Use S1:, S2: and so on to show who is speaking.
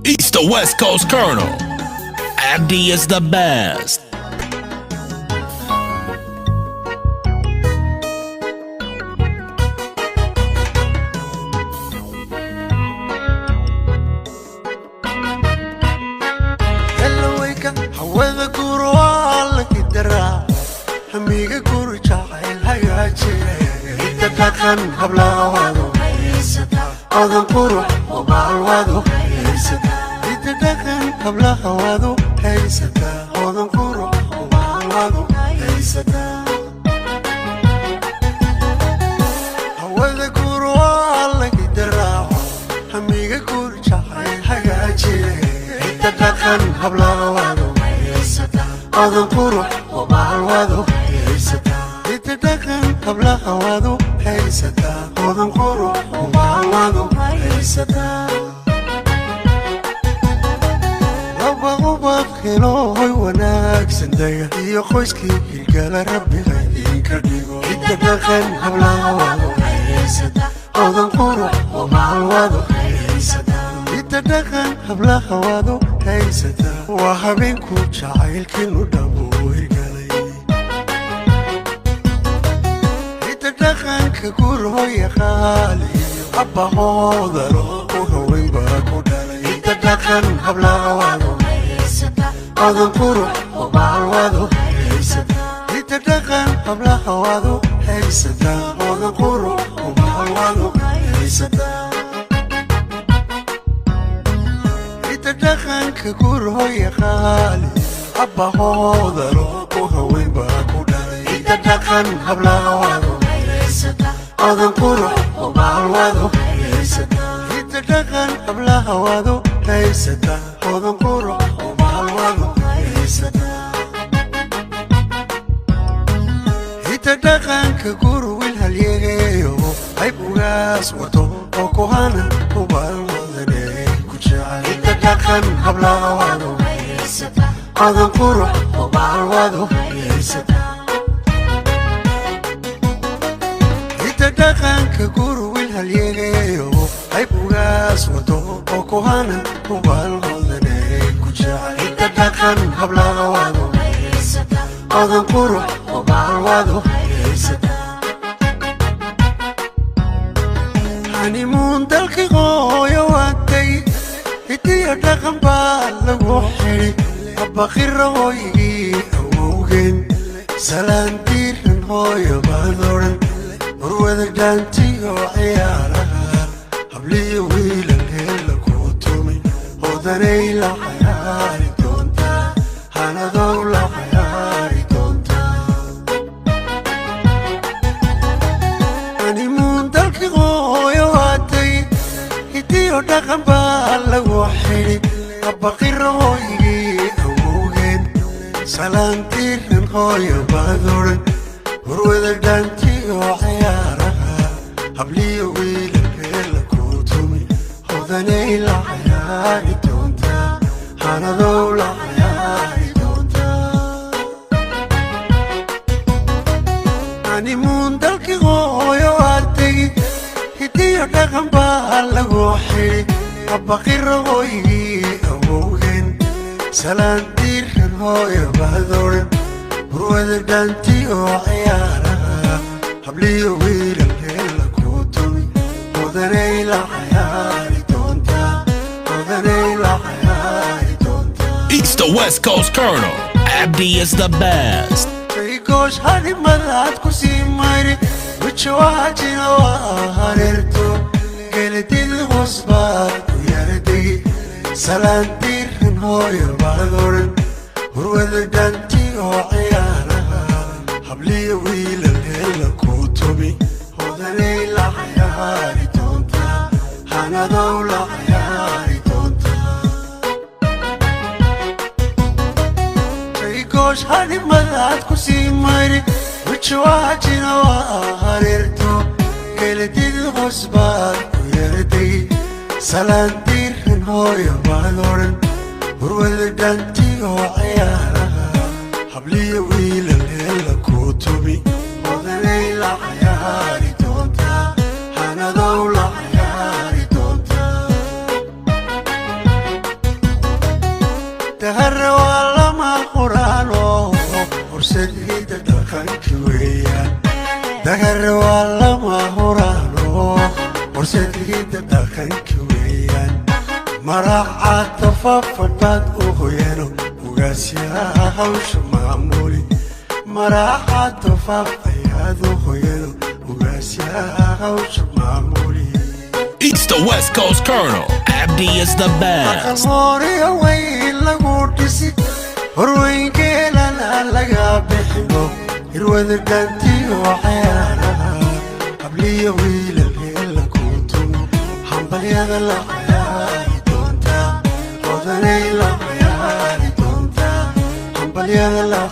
S1: East to West Coast Colonel. Abdi is the best.
S2: hawada guru alla kidara hamiga guru jacayl hagaajiye inta dhaqan hablaawado odan qurux oo baalwado inta dhaqan hablaawado haysata odan qurux oo baalwado haysata hawada guru alla kidara hamiga guru jacayl hagaajiye inta dhaqan hablaawado odan qurux oo baalwado haysata inta dhaqan hablaawado haysata odan qurux oo baalwado haysata laba ubad helooy wanaagsan daga iyo qoyskii hilgala rabbiga idinka dhigo inta dhaqan hablaawado haysata odan qurux oo baalwado haysata inta dhaqan hablaawado haysata waa habeenku jacaylkiinu dhabo hirgalay inta dhaqanka gurhooya qaaliyo abbahoodaro u haweyn baa ku dhalay inta dhaqan hablaawado odan qurux oo baalwado haysata inta dhaqan hablaawado haysata odan qurux oo baalwado haysata dhaqanka gurhooya qaali abbahoodaro u haweyn baa ku dhalay inta dhaqan hablaawado odan qurux oo baalwado haysata inta dhaqan hablaawado haysata odan qurux oo baalwado haysata inta dhaqanka guru wil halyeegeeyo hayb ugaas wato oo kuhana u baalwadane inta dhaqan hablaawado odan qurux oo baalwado haysata inta dhaqanka guru wil halyeegeeyo hayb ugaas wato oo kuhana u baalwadane ku jecel inta dhaqan hablaawado odan qurux oo baalwado haysata hanimuun dalkii hooyo waatay hidiyo dhaqan baa lagu xidhi abbaqira hooyigii awowgeen salaantiiran hooyo baan odhan warwada dhaantiyo ciyaaraha habliyo wiilal heella kuu tumay odanay la cayaari doontaa hanadow la cayaari doontaa hanimuun dalkii hooyo waatay hidiyo dhaqan baa lagu xidhi abbaqira hooyigii awowgeen salaantiiran hooyo baad odhan warwada dhaantiyo ciyaaraha habliyo wiilal heella kuu tumay odanay la cayaari doontaa hanadow la cayaari doontaa hanimuun dalkii hooyo aad tegi hidiyo dhaqan baa lagu xidhi abbaqira hooyigii awowgeen salaantiiran hooyo baad odhan warwada dhaantiyo ciyaaraha habliyo wiilal heella kuu tumay odanay la cayaari doontaa odanay la cayaari doontaa
S1: East to West Coast Colonel. Abdi is the best.
S2: goos hadimadaad ku sii mayri wijawaajina waa hareerto geladid hoos baad ku yaradegi salaantiiran hooyo baad odhan warwada dhaantiyo ciyaaraha habliyo wiilal heella kuu tumi odanay la cayaari doontaa hanadow la cayaari doontaa goos hadimadaad ku sii mayri wijawaajina waa hareerto geladid hoos baad ku yaradegi salaantiiran hooyo baad odhan warwada dhaantiyo ciyaaraha habliyo wiilal heella kuu tumi odanay la cayaari doontaa hanadow la cayaari doontaa دهر والله ما قرانو فرصتي تدخلك ويان دهر والله ما قرانو فرصتي تدخلك ويان مراعاة تفضل وخيانو وقاسيا هوش معمولي مراعاة تفضل وخيانو وقاسيا هوش معمولي
S1: East to West Coast Colonel, Abdi is the best.
S2: أخموري وين لقوتسي هروين كيلا لقى بحبو يروذ كنتي وحيانا قبلي ويل الهيل كنتم حنبل يا ذا حياتي دونتا وذني لا حياتي دونتا حنبل يا ذا